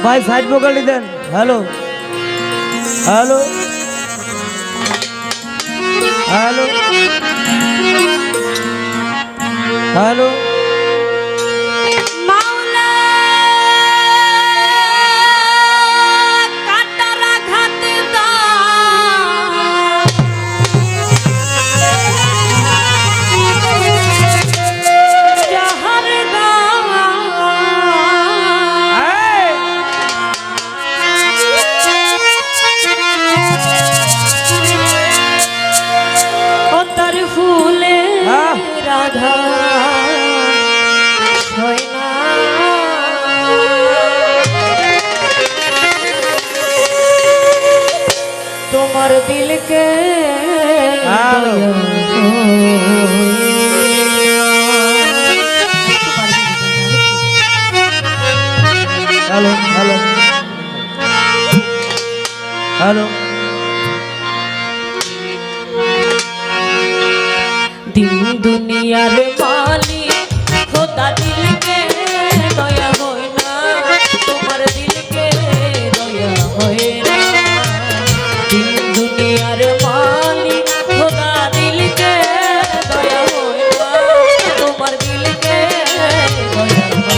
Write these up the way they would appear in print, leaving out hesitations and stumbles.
भाई साइड पकड़ दें। हेलो हेलो हेलो हेलो তোমার দিল के हेलो हेलो हेलो दिन दुनियार मालिक खोदा दिल के दया होय ना তোমার दिल के दया होय ना दिन दुनियार मालिक खोदा दिल के दया होय ना তোমার दिल के दया होय ना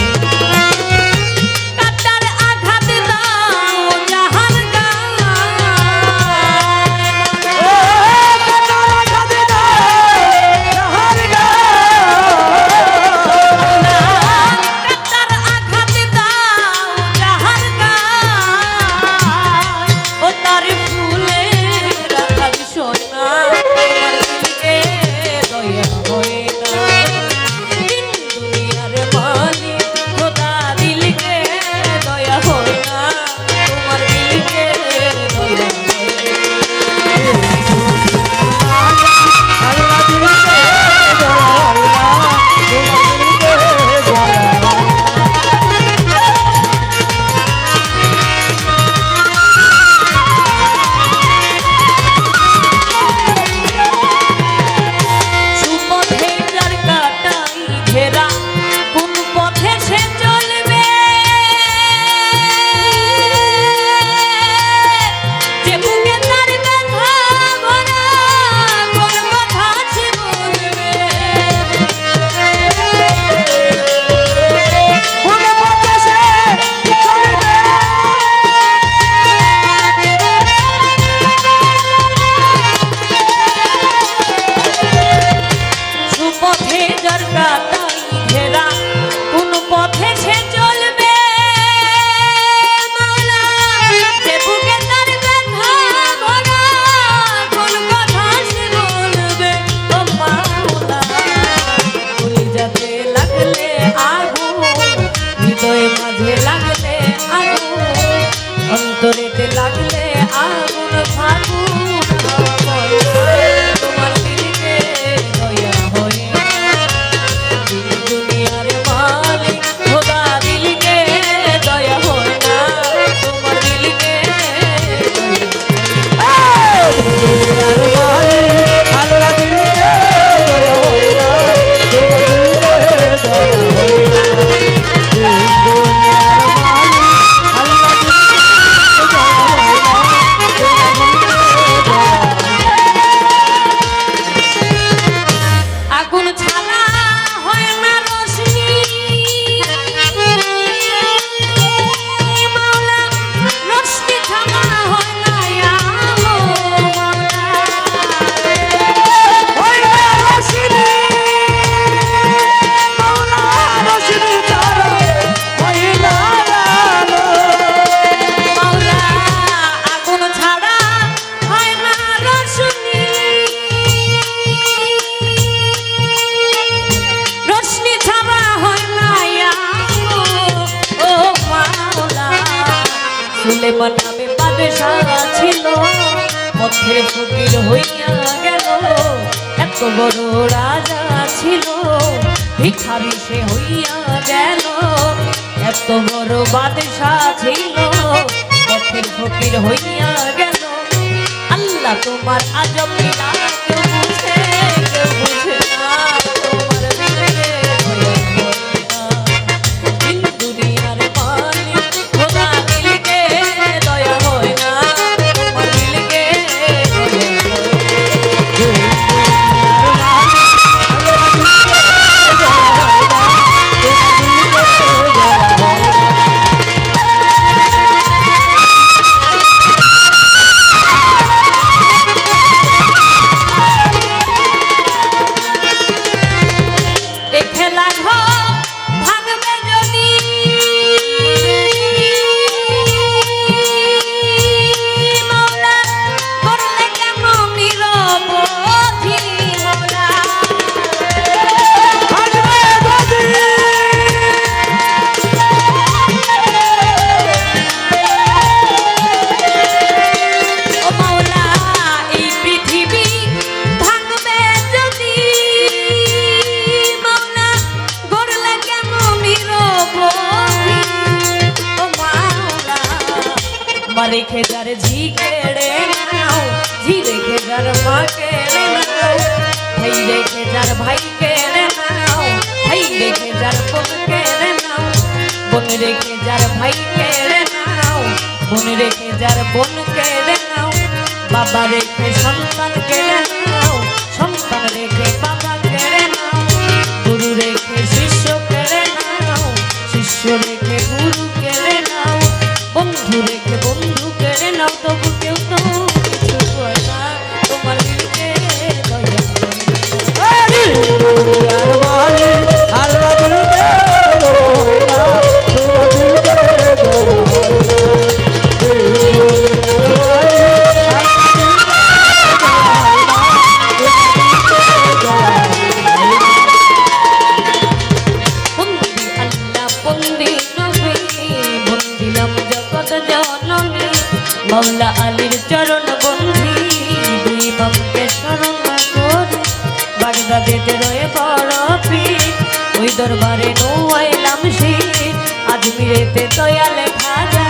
কাটার আঘাত দাও জাহান অন্তরেতে লাগলে আগুন ফাগুন তোমার দিলকে দয়া হয় দুনিয়ার মালিক খোদা দিলকে দয়া হয় না তোমার দিলকে সুলেমান নামে বাদশাহ ছিল পথে ফকির হইয়া গেল এত বড় রাজা ছিল ভিখারি সে হইয়া গেল এত বড় বাদশাহ ছিল পথে ফকির হইয়া গেল আল্লাহ তোমার আজব লীলা কেউ বুঝে না তোমার দিলে দুনিয়ার মালিক খোদা যার বোন কেড়ে নাও, বোন রেখে যার ভাই কেড়ে নাও, বোন রেখে যার বোন কেড়ে নাও, বাবা রেখে সন্তান কেড়ে নাও, সন্তান রেখে বাবা কেড়ে নাও, গুরু রেখে শিষ্য কেড়ে নাও, শিষ্য রেখে গুরু কেড়ে নাও, বন্ধু রেখে বন্ধু কেড়ে নাও, তবু কেউ তো কিছু কয় না, তোমার দিলকে দয়া মৌলা আলীর চরণ বন্ধি দুই বামকে স্মরণ করে বাগদাদেতে রয়ে বড় পীর ওই দরবারে নৌয়াইলাম শীর আজমিরেতে দয়ালে খাজা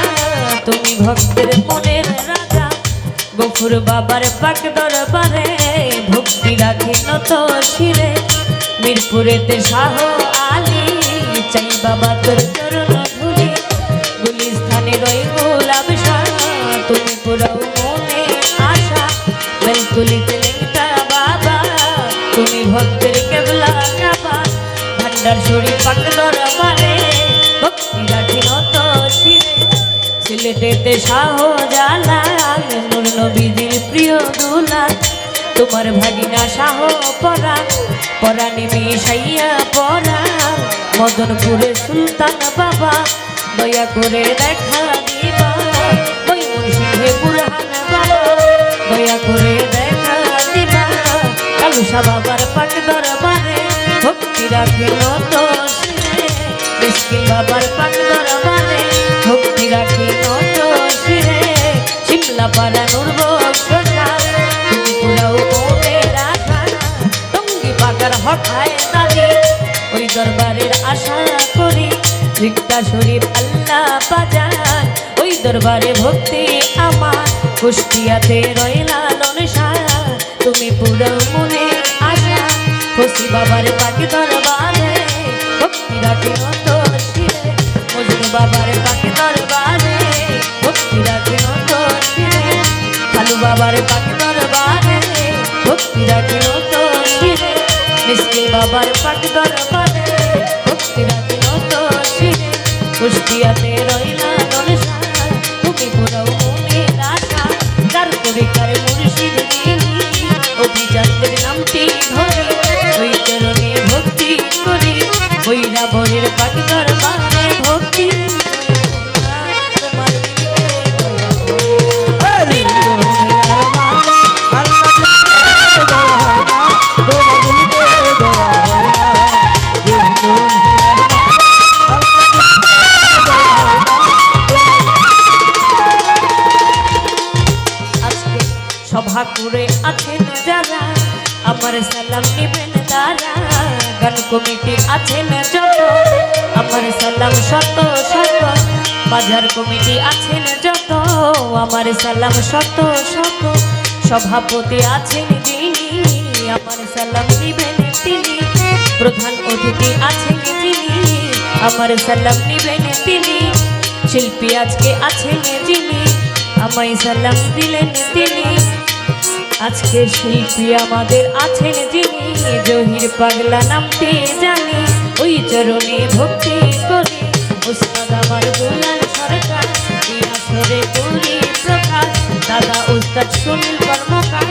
তুমি ভক্তের মনের রাজা গফুর বাবার পাক দরবারে ভক্তি রাখি নত শিরে মিরপুরেতে শাহ আলী চাই বাবা তোর চরণ ধুলি গুলিস্থানে রয়ে গোলাপ শাহ তুমি পুরাও মনে আশা বেলতুলিতে লেংটা বাবা তুমি ভক্তের কেবলা কাবা ভান্ডার শরীফ পাক দরবারে ভক্তি রাখি নত শিরে সিলেটেতে শাহজালাল নূর নবীজির প্রিয় দুলাল তোমার ভাগিনা শাহ পরাণ পরাণে মিশাইয়া পরাণ মদনপুরে সুলতান বাবা দয়া করে দেখা দিবা ময়মনসিংহে বুরহান বাবা দয়া করে দেখা দিবা কালুসা বাবার পাক দরবারে ভক্তি রাখে নত শিরে মিসকিন বাবার পাক দরবারে ভক্তি রাখে নত শিরে শিমলা পাড়া নূর বক্সা তুমি পুরাও মনের আশা টঙ্গি পাকার হঠায় দাদি ওই দরবারের আশা করি রিক্তা শরীফ আল্লাহ বাজান ওই দরবারে ভক্তি আমার কুষ্টিয়াতে রইলা লনসা তুমি পুরো মনে আশা খুশি বাবার পাখি দরবারে ভক্তি রাখি নত শিরে মজনু বাবার পাখি দরবারে ভক্তি রাখি নত শিরে কালু বাবার পাখি দরবারে ভক্তি রাখি নত শিরে মিসকিন বাবার পাখি দরবারে ভক্তি রাখি নত শিরে কুষ্টিয়াতে রইলা লনসা তুমি পুরো মনে আশা কার কবিকার মুর্শিদ যিনি অভিজাতদের নামটি ধরে ওই চরণে ভক্তি করি ওই রাবণের পাক দরবারে ভক্তি তোমার সভা করে আছেন যারা আমার সালাম নিবেন তারা গান কমিটি আছেন যত আমার সালাম শত শত বাজার কমিটি আছেন যত আমার সালাম শত শত সভাপতি আছেন যিনি আমার সালাম নিবেন তিনি প্রধান অতিথি আছেন যিনি আমার সালাম নিবেন তিনি শিল্পী আজকে আছেন যিনি আমায় সালাম দিলেন তিনি আজকে শিল্পী আমাদের আছেন যিনি জহির পাগলা নামটি জানি ওই চরণে ভক্তি করি উস্তাদ আমার দুলাল সরকার এই আসরে পুরি প্রকাশ দাদা উস্তাদ সুনীল কর্মকার